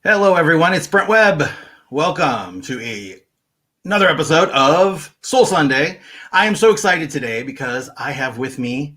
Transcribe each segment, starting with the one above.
Hello, everyone. It's Brent Webb. Welcome to another episode of Soul Sunday. I am so excited today because I have with me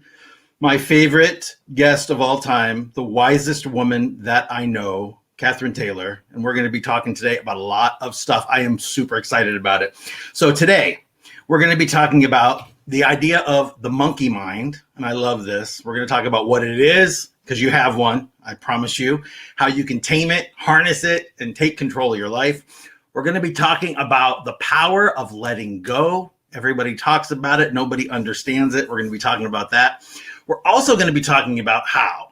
my favorite guest of all time, the wisest woman that I know, Catherine Taylor. And we're going to be talking today about a lot of stuff. I am super excited about it. So today, we're going to be talking about the idea of the monkey mind. And I love this. We're going to talk about what it is, because you have one, I promise you, how you can tame it, harness it, and take control of your life. We're going to be talking about the power of letting go. Everybody talks about it. Nobody understands it. We're going to be talking about that. We're also going to be talking about how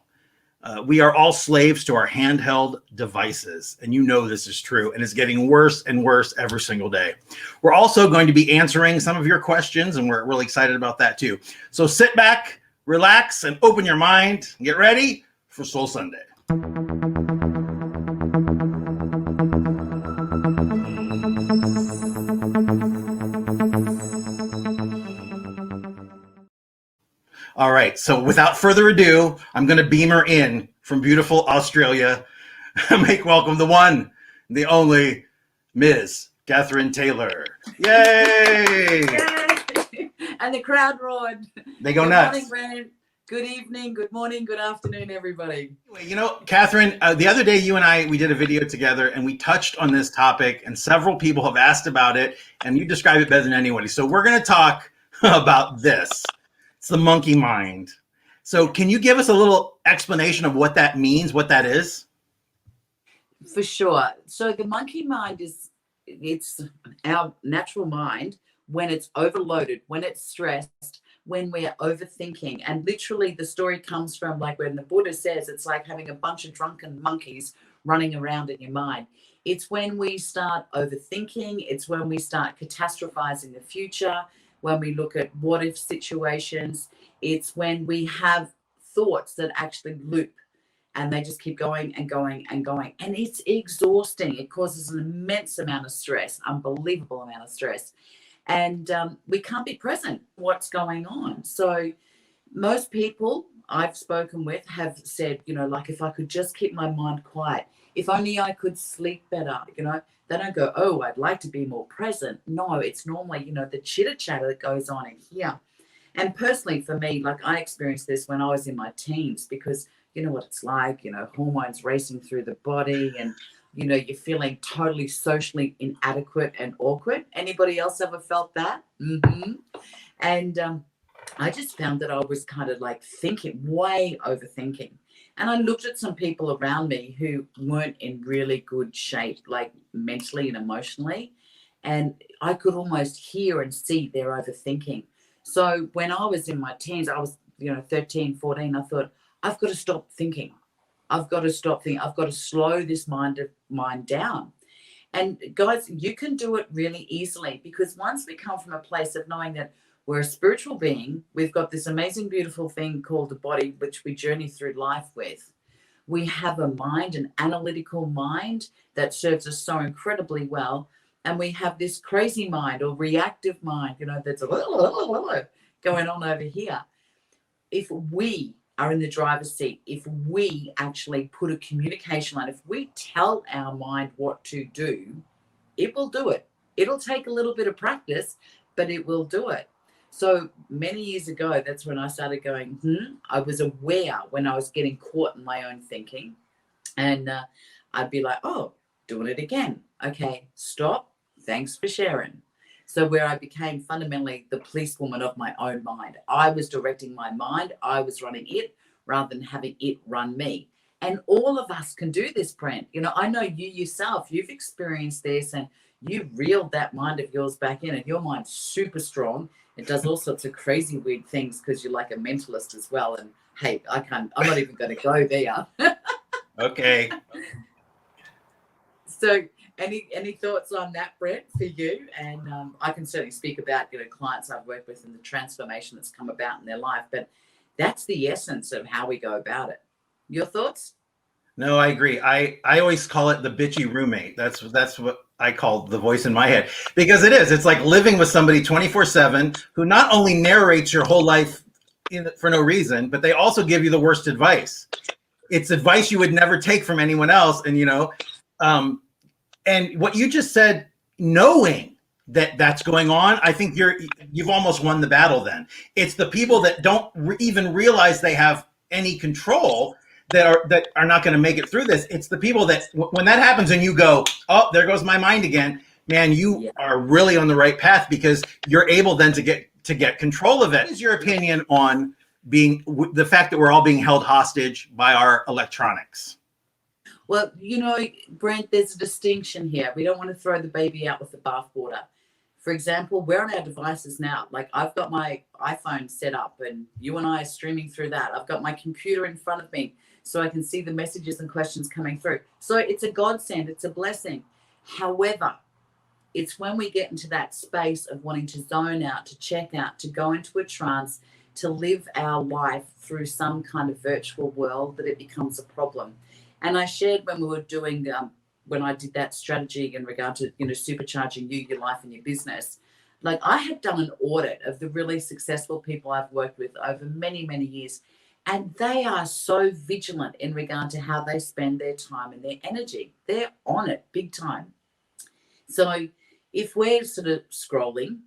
we are all slaves to our handheld devices. And you know this is true, and it's getting worse and worse every single day. We're also going to be answering some of your questions, and we're really excited about that too. So sit back, relax, and open your mind. Get ready for Soul Sunday. All right, so without further ado, I'm going to beam her in from beautiful Australia. Make welcome the one, the only, Ms. Catherine Taylor. Yay! Yay! And the crowd roared. They go Good nuts. Morning, Brent. Good evening, good morning, good afternoon, everybody. You know, Catherine, the other day you and we did a video together and we touched on this topic, and several people have asked about it, and you describe it better than anybody. So we're going to talk about this. It's the monkey mind. So can you give us a little explanation of what that means, what that is? For sure. So the monkey mind it's our natural mind when it's overloaded, when it's stressed, when we're overthinking. And literally the story comes from, like, when the Buddha says it's like having a bunch of drunken monkeys running around in your mind. It's when we start overthinking. It's when we start catastrophizing the future, when we look at what if situations. It's when we have thoughts that actually loop and they just keep going and going and going. And it's exhausting. It causes an immense amount of stress, unbelievable amount of stress. And we can't be present what's going on. So most people I've spoken with have said, like, if I could just keep my mind quiet, if only I could sleep better, they don't go, oh, I'd like to be more present. No, it's normally, the chitter chatter that goes on in here. And personally for me, like, I experienced this when I was in my teens, because you know what it's like, hormones racing through the body, and you're feeling totally socially inadequate and awkward. Anybody else ever felt that? Mm-hmm. And I just found that I was kind of like way overthinking. And I looked at some people around me who weren't in really good shape, like mentally and emotionally. And I could almost hear and see their overthinking. So when I was in my teens, I was, 13, 14, I thought, I've got to stop thinking. I've got to stop thinking. I've got to slow this mind down. And guys, you can do it really easily, because once we come from a place of knowing that we're a spiritual being, we've got this amazing, beautiful thing called the body, which we journey through life with. We have a mind, an analytical mind that serves us so incredibly well. And we have this crazy mind or reactive mind, that's going on over here. If we are in the driver's seat, if we actually put a communication line, if we tell our mind what to do, it will do it. It'll take a little bit of practice, but it will do it. So many years ago, that's when I started going, I was aware when I was getting caught in my own thinking. And I'd be like, oh, doing it again. Okay, stop. Thanks for sharing. So where I became fundamentally the policewoman of my own mind. I was directing my mind. I was running it rather than having it run me. And all of us can do this, Brent. I know you yourself, you've experienced this, and you reeled that mind of yours back in, and your mind's super strong. It does all sorts of crazy, weird things because you're like a mentalist as well. And hey, I'm not even going to go there. Okay. So any thoughts on that, Brent, for you? And I can certainly speak about, clients I've worked with and the transformation that's come about in their life. But that's the essence of how we go about it. Your thoughts? No, I agree. I always call it the bitchy roommate. That's what I call the voice in my head, because it is. It's like living with somebody 24/7 who not only narrates your whole life for no reason, but they also give you the worst advice. It's advice you would never take from anyone else. And And what you just said, knowing that that's going on, I think you've almost won the battle. Then it's the people that don't even realize they have any control that are not going to make it through this. It's the people that when that happens and you go, oh, there goes my mind again, man, you are really on the right path because you're able then to get control of it. What is your opinion on the fact that we're all being held hostage by our electronics? Well, Brent, there's a distinction here. We don't want to throw the baby out with the bathwater. For example, we're on our devices now. Like I've got my iPhone set up and you and I are streaming through that. I've got my computer in front of me so I can see the messages and questions coming through. So it's a godsend. It's a blessing. However, it's when we get into that space of wanting to zone out, to check out, to go into a trance, to live our life through some kind of virtual world that it becomes a problem. And I shared when we were doing, when I did that strategy in regard to, supercharging you, your life and your business, like I had done an audit of the really successful people I've worked with over many, many years. And they are so vigilant in regard to how they spend their time and their energy. They're on it big time. So if we're sort of scrolling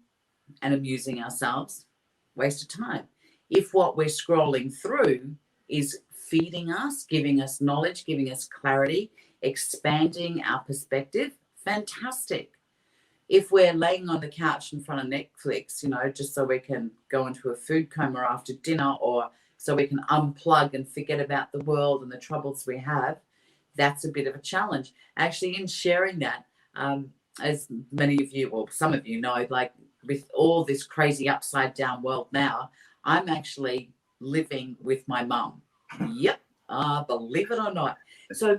and amusing ourselves, waste of time. If what we're scrolling through is feeding us, giving us knowledge, giving us clarity, expanding our perspective, fantastic. If we're laying on the couch in front of Netflix, just so we can go into a food coma after dinner or so we can unplug and forget about the world and the troubles we have, that's a bit of a challenge. Actually, in sharing that, as many of you, or some of you know, like with all this crazy upside down world now, I'm actually living with my mum. Yep, believe it or not. So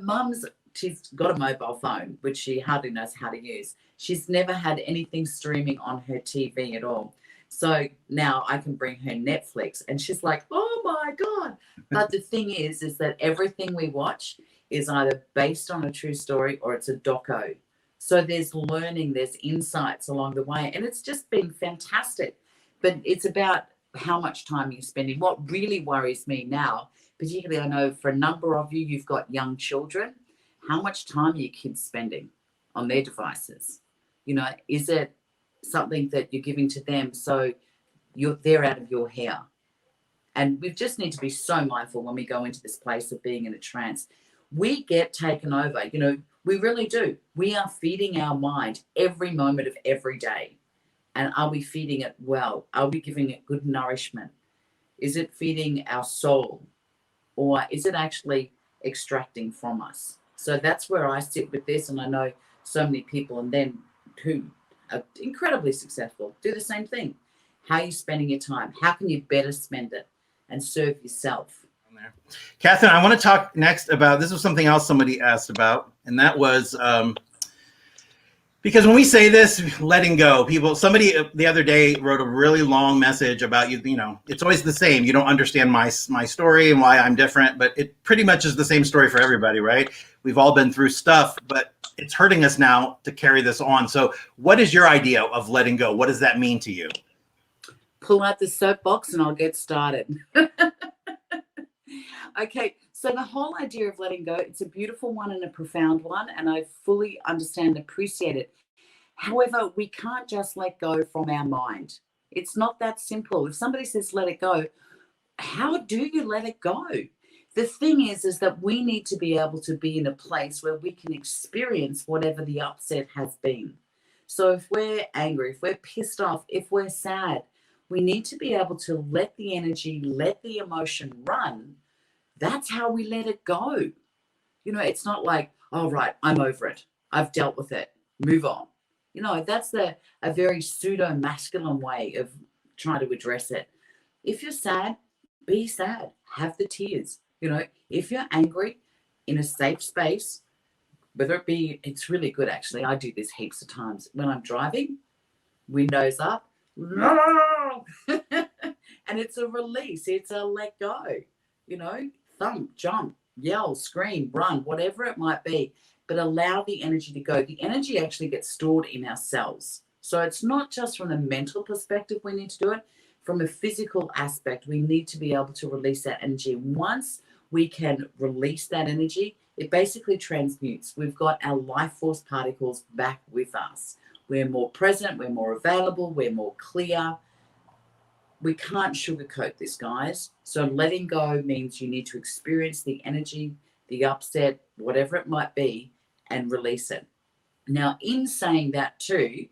she's got a mobile phone, which she hardly knows how to use. She's never had anything streaming on her TV at all. So now I can bring her Netflix and she's like, oh my God. But the thing is that everything we watch is either based on a true story or it's a doco. So there's learning, there's insights along the way. And it's just been fantastic. But it's about how much time you're spending. What really worries me now, particularly I know for a number of you, you've got young children. How much time are your kids spending on their devices? Is it something that you're giving to them so they're out of your hair? And we just need to be so mindful when we go into this place of being in a trance. We get taken over, we really do. We are feeding our mind every moment of every day. And are we feeding it well? Are we giving it good nourishment? Is it feeding our soul? Or is it actually extracting from us? So that's where I sit with this. And I know so many people and then who are incredibly successful do the same thing. How are you spending your time? How can you better spend it and serve yourself? Catherine, I want to talk next about, this was something else somebody asked about, and that was, because when we say this, letting go, somebody the other day wrote a really long message about it's always the same. You don't understand my story and why I'm different, but it pretty much is the same story for everybody, right? We've all been through stuff, but it's hurting us now to carry this on. So what is your idea of letting go? What does that mean to you? Pull out the soapbox and I'll get started. Okay, so the whole idea of letting go, it's a beautiful one and a profound one, and I fully understand and appreciate it. However, we can't just let go from our mind. It's not that simple. If somebody says let it go, how do you let it go? The thing is that we need to be able to be in a place where we can experience whatever the upset has been. So if we're angry, if we're pissed off, if we're sad, we need to be able to let the energy, let the emotion run. That's how we let it go. It's not like, oh, right, I'm over it. I've dealt with it. Move on. That's a very pseudo-masculine way of trying to address it. If you're sad, be sad. Have the tears. If you're angry, in a safe space, whether it be, it's really good actually. I do this heaps of times. When I'm driving, windows up, no! And it's a release. It's a let go. Thump, jump, yell, scream, run, whatever it might be, but allow the energy to go. The energy actually gets stored in our cells. So it's not just from a mental perspective we need to do it. From a physical aspect, we need to be able to release that energy. Once we can release that energy, It basically transmutes. We've got our life force particles back with us. We're more present, we're more available, we're more clear. We can't sugarcoat this, guys. So letting go means you need to experience the energy, the upset, whatever it might be, and release it. Now, in saying that too,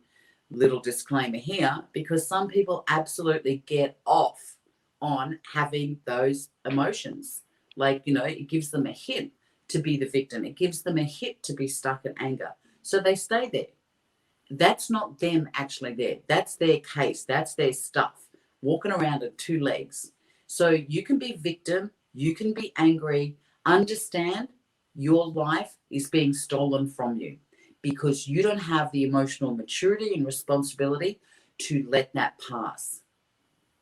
little disclaimer here, because some people absolutely get off on having those emotions. Like, it gives them a hit to be the victim. It gives them a hit to be stuck in anger. So they stay there. That's not them actually there. That's their case. That's their stuff, walking around on two legs. So you can be victim. You can be angry. Understand your life is being stolen from you because you don't have the emotional maturity and responsibility to let that pass.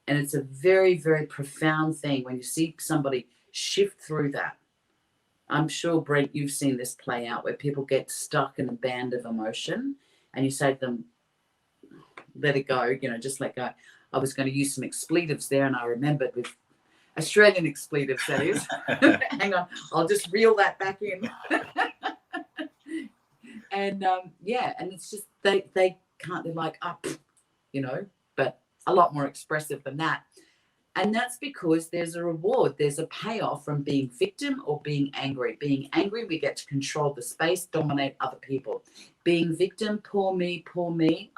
And it's a very, very profound thing when you see somebody shift through that. I'm sure, Brent, you've seen this play out where people get stuck in a band of emotion and you say to them, let it go, just let go. I was going to use some expletives there and I remembered with Australian expletives, that is. Hang on, I'll just reel that back in. And and it's just they can't, they're like, but a lot more expressive than that. And that's because there's a reward, there's a payoff from being victim or being angry. Being angry, we get to control the space, dominate other people. Being victim, poor me, poor me.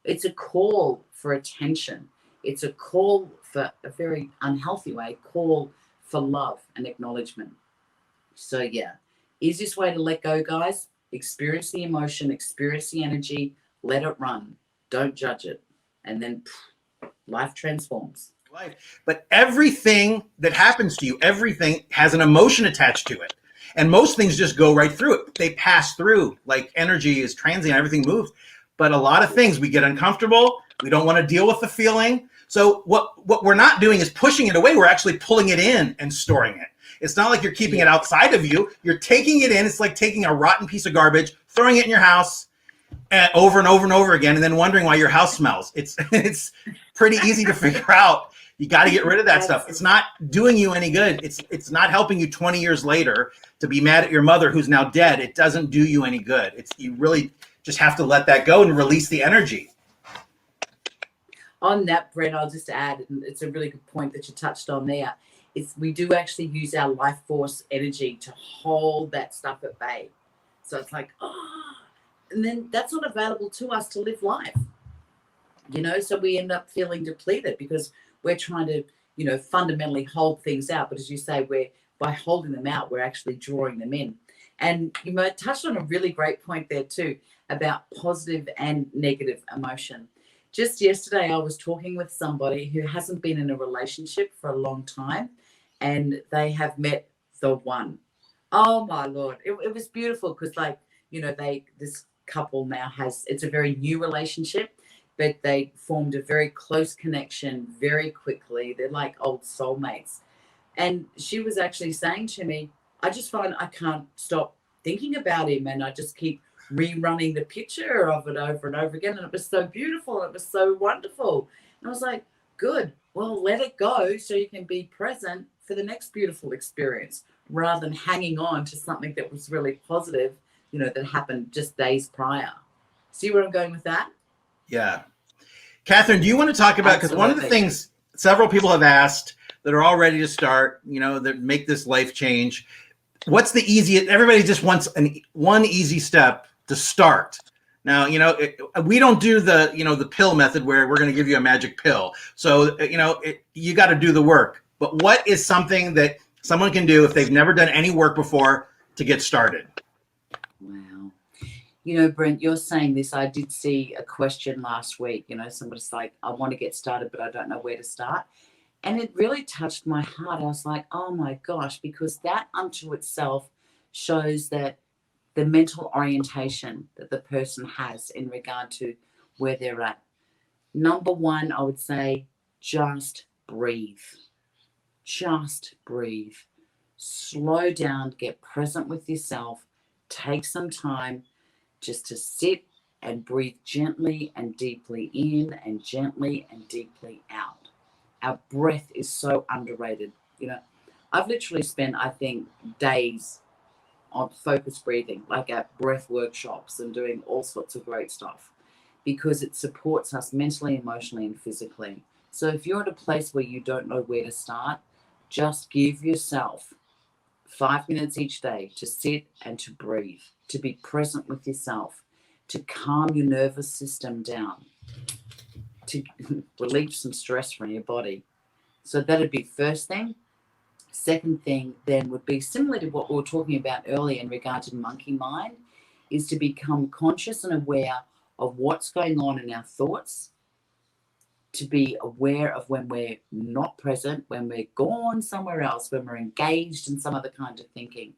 It's a call for attention. It's a call for a very unhealthy way, call for love and acknowledgement. So easiest way to let go, guys, experience the emotion, experience the energy, let it run. Don't judge it. And then life transforms. Life. But everything that happens to you, everything has an emotion attached to it. And most things just go right through it. They pass through, like energy is transient, everything moves. But a lot of things, we get uncomfortable. We don't want to deal with the feeling. So what we're not doing is pushing it away. We're actually pulling it in and storing it. It's not like you're keeping it outside of you. You're taking it in. It's like taking a rotten piece of garbage, throwing it in your house, over and over and over again, and then wondering why your house smells. It's pretty easy to figure out. You got to get rid of that stuff. It's not doing you any good. It's not helping you 20 years later to be mad at your mother who's now dead. It doesn't do you any good. You really just have to let that go and release the energy. On that, Brent, I'll just add, and it's a really good point that you touched on there, is we do actually use our life force energy to hold that stuff at bay. So it's like, and then that's not available to us to live life. So we end up feeling depleted because we're trying to, fundamentally hold things out. But as you say, by holding them out, we're actually drawing them in. And you touched on a really great point there too about positive and negative emotion. Just yesterday, I was talking with somebody who hasn't been in a relationship for a long time, and they have met the one. Oh my Lord. It was beautiful because this couple now it's a very new relationship, but they formed a very close connection very quickly. They're like old soulmates. And she was actually saying to me, I just find I can't stop thinking about him, and I just keep rerunning the picture of it over and over again. And it was so beautiful. It was so wonderful. And I was like, good. Well, let it go so you can be present for the next beautiful experience rather than hanging on to something that was really positive, that happened just days prior. See where I'm going with that? Yeah. Catherine, do you want to talk about, because one of the things several people have asked that are all ready to start, that make this life change, what's the easiest? Everybody just wants one easy step to start. Now, we don't do the pill method where we're going to give you a magic pill. So, you got to do the work. But what is something that someone can do if they've never done any work before to get started? Wow. Brent, you're saying this. I did see a question last week. Somebody's like, I want to get started, but I don't know where to start. And it really touched my heart. I was like, oh my gosh, because that unto itself shows that the mental orientation that the person has in regard to where they're at. Number one, I would say, just breathe. Just breathe. Slow down, get present with yourself, take some time just to sit and breathe gently and deeply in and gently and deeply out. Our breath is so underrated. I've literally spent, I think, days on focused breathing, like at breath workshops and doing all sorts of great stuff, because it supports us mentally, emotionally, and physically. So if you're at a place where you don't know where to start, just give yourself 5 minutes each day to sit and to breathe, to be present with yourself, to calm your nervous system down, to relieve some stress from your body. So that'd be first thing. Second thing then would be similar to what we were talking about earlier in regard to monkey mind, is to become conscious and aware of what's going on in our thoughts, to be aware of when we're not present, when we're gone somewhere else, when we're engaged in some other kind of thinking,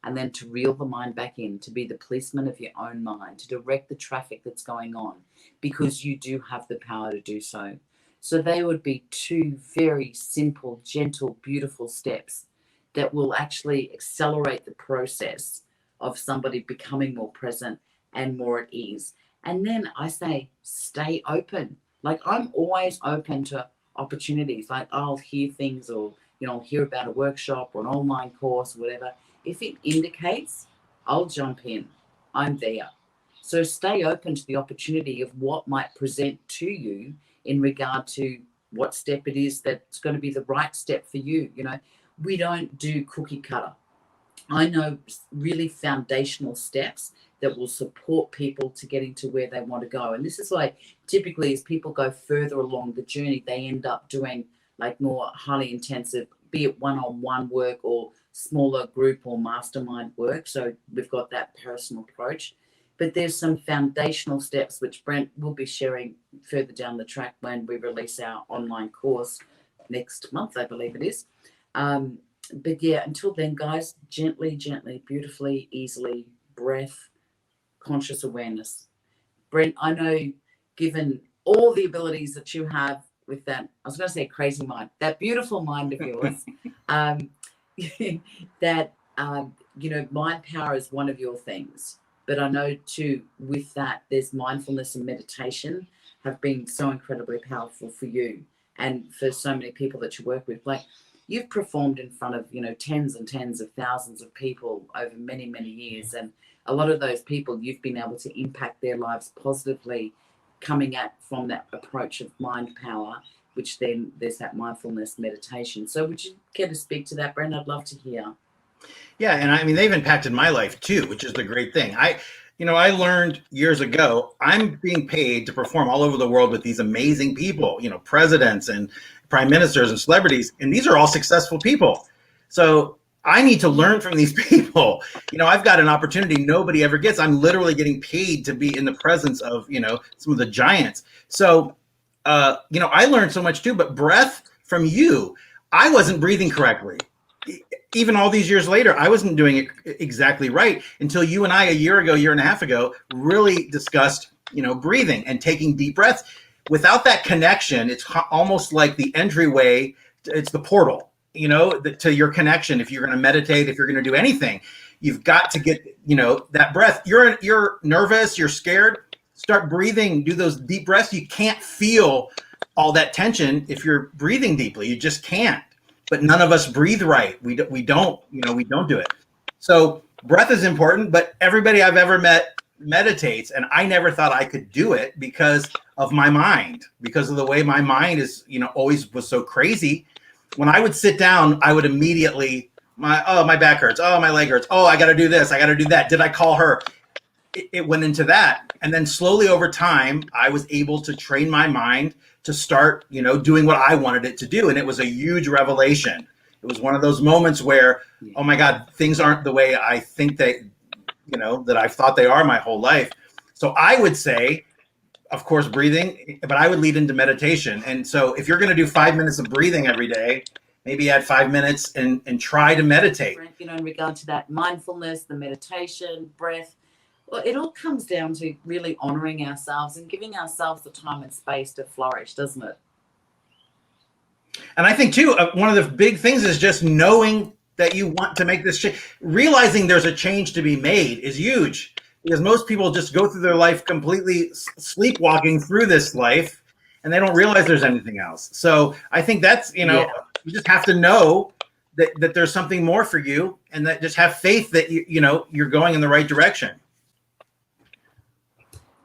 and then to reel the mind back in, to be the policeman of your own mind, to direct the traffic that's going on, because you do have the power to do so. So they would be two very simple, gentle, beautiful steps that will actually accelerate the process of somebody becoming more present and more at ease. And then I say, stay open. Like, I'm always open to opportunities. Like, I'll hear things, or, I'll hear about a workshop or an online course or whatever. If it indicates, I'll jump in. I'm there. So stay open to the opportunity of what might present to you in regard to what step it is that's going to be the right step for you. We don't do cookie cutter. I know really foundational steps that will support people to getting to where they want to go. And this is why typically as people go further along the journey, they end up doing like more highly intensive, be it one-on-one work or smaller group or mastermind work. So we've got that personal approach. But there's some foundational steps which Brent will be sharing further down the track when we release our online course next month, I believe it is. But yeah, until then, guys, gently, beautifully, easily, breath, conscious awareness. Brent, I know, given all the abilities that you have with that, I was going to say crazy mind, that beautiful mind of yours, that, mind power is one of your things. But I know too, with that, there's mindfulness and meditation have been so incredibly powerful for you and for so many people that you work with. Like, you've performed in front of, tens and tens of thousands of people over many, many years. And a lot of those people, you've been able to impact their lives positively, coming at from that approach of mind power, which then there's that mindfulness meditation. So would you care to speak to that, Brent? I'd love to hear. Yeah, and I mean, they've impacted my life too, which is the great thing. I learned years ago, I'm being paid to perform all over the world with these amazing people, presidents and prime ministers and celebrities, and these are all successful people. So I need to learn from these people. I've got an opportunity nobody ever gets. I'm literally getting paid to be in the presence of, some of the giants. So, I learned so much too, but breath from you, I wasn't breathing correctly. Even all these years later, I wasn't doing it exactly right until you and I, a year and a half ago, really discussed, breathing and taking deep breaths. Without that connection, it's almost like the entryway. It's the portal, to your connection. If you're going to meditate, if you're going to do anything, you've got to get, that breath. You're nervous, you're scared. Start breathing, do those deep breaths. You can't feel all that tension if you're breathing deeply. You just can't. But none of us breathe right. We don't do it. So breath is important, but everybody I've ever met meditates, and I never thought I could do it because of my mind, because of the way my mind is, always was so crazy. When I would sit down, I would immediately, my back hurts. Oh, my leg hurts. Oh, I got to do this. I got to do that. Did I call her? It went into that. And then slowly over time, I was able to train my mind to start, doing what I wanted it to do. And it was a huge revelation. It was one of those moments where, oh my God, things aren't the way I think that I've thought they are my whole life. So I would say, of course, breathing, but I would lead into meditation. And so if you're going to do 5 minutes of breathing every day, maybe add 5 minutes and try to meditate. In regard to that mindfulness, the meditation, breath, well, it all comes down to really honoring ourselves and giving ourselves the time and space to flourish, doesn't it? And I think too, one of the big things is just knowing that you want to make this change. Realizing there's a change to be made is huge, because most people just go through their life completely sleepwalking through this life, and they don't realize there's anything else. So I think that's, you just have to know that there's something more for you, and that just have faith that you're going in the right direction.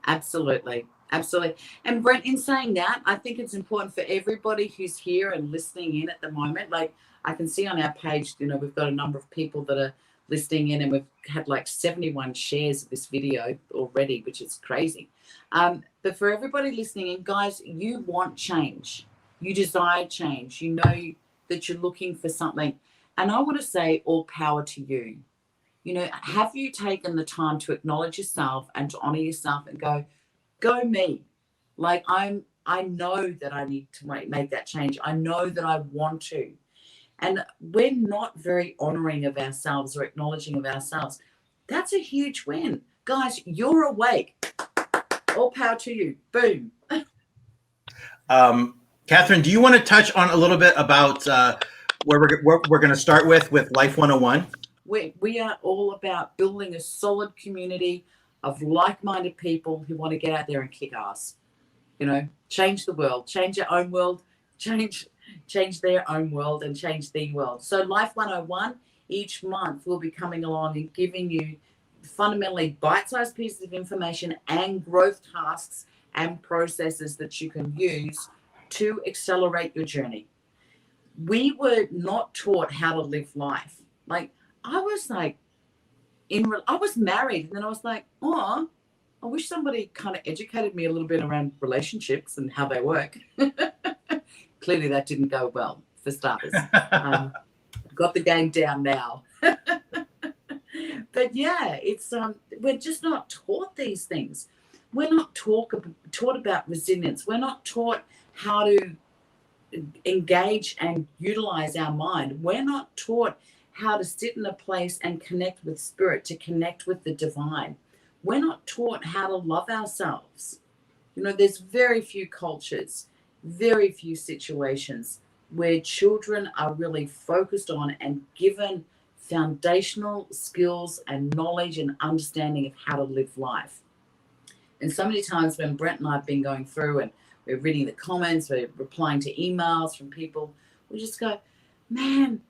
Absolutely. Absolutely. And Brent, in saying that, I think it's important for everybody who's here and listening in at the moment. Like I can see on our page, we've got a number of people that are listening in, and we've had like 71 shares of this video already, which is crazy. But for everybody listening in, guys, you want change. You desire change. You know that you're looking for something. And I want to say all power to you. Have you taken the time to acknowledge yourself and to honor yourself and go me? Like I know that I need to make that change. I know that I want to. And we're not very honoring of ourselves or acknowledging of ourselves. That's a huge win. Guys, you're awake. All power to you. Boom. Catherine, do you want to touch on a little bit about where we're going to start with Life 101? We are all about building a solid community of like-minded people who want to get out there and kick ass. Change the world, change your own world, change their own world, and change the world. So Life 101, each month we'll be coming along and giving you fundamentally bite-sized pieces of information and growth tasks and processes that you can use to accelerate your journey. We were not taught how to live life. Like I was married, and then I was like, oh, I wish somebody kind of educated me a little bit around relationships and how they work. Clearly that didn't go well, for starters. Got the game down now. But yeah, it's we're just not taught these things. We're not taught about resilience. We're not taught how to engage and utilize our mind. We're not taught how to sit in a place and connect with spirit, to connect with the divine. We're not taught how to love ourselves. There's very few cultures, very few situations where children are really focused on and given foundational skills and knowledge and understanding of how to live life. And so many times when Brent and I have been going through and we're reading the comments, we're replying to emails from people, we just go, man,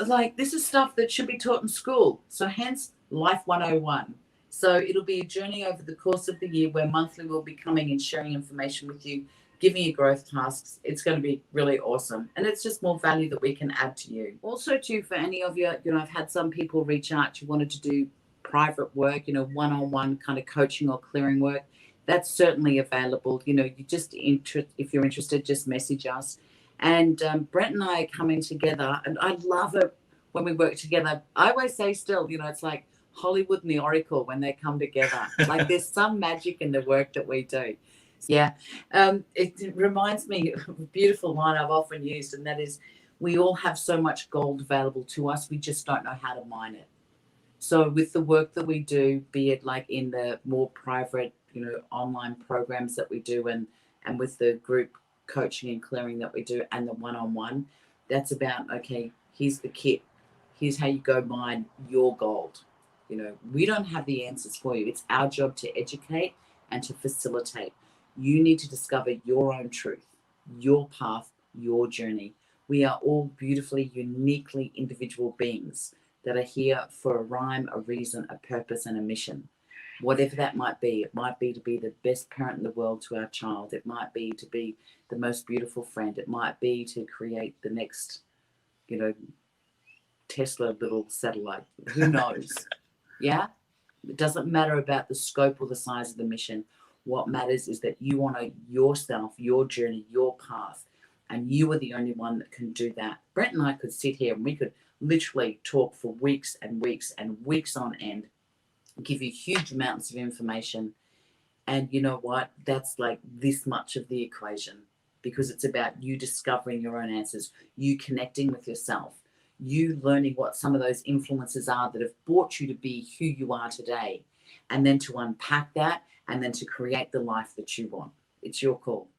like this is stuff that should be taught in school. So hence Life 101. So it'll be a journey over the course of the year where monthly we'll be coming and sharing information with you, giving you growth tasks. It's going to be really awesome. And it's just more value that we can add to you. Also too, for any of you, I've had some people reach out who wanted to do private work, one-on-one kind of coaching or clearing work. That's certainly available. You just if you're interested, just message us. And Brent and I are coming together, and I love it when we work together. I always say still, it's like Hollywood and the Oracle when they come together. Like there's some magic in the work that we do. Yeah. It reminds me of a beautiful line I've often used, and that is, we all have so much gold available to us. We just don't know how to mine it. So with the work that we do, be it like in the more private, online programs that we do, and with the group coaching and clearing that we do, and the one-on-one, that's about, okay, here's the kit. Here's how you go mine your gold. We don't have the answers for you. It's our job to educate and to facilitate. You need to discover your own truth, your path, your journey. We are all beautifully, uniquely individual beings that are here for a rhyme, a reason, a purpose, and a mission. Whatever that might be. It might be to be the best parent in the world to our child. It might be to be the most beautiful friend. It might be to create the next, Tesla little satellite. Who knows? Yeah? It doesn't matter about the scope or the size of the mission. What matters is that you honor yourself, your journey, your path, and you are the only one that can do that. Brent and I could sit here and we could literally talk for weeks and weeks and weeks on end, give you huge amounts of information. And you know what? That's like this much of the equation, because it's about you discovering your own answers, you connecting with yourself, you learning what some of those influences are that have brought you to be who you are today, and then to unpack that and then to create the life that you want. It's your call.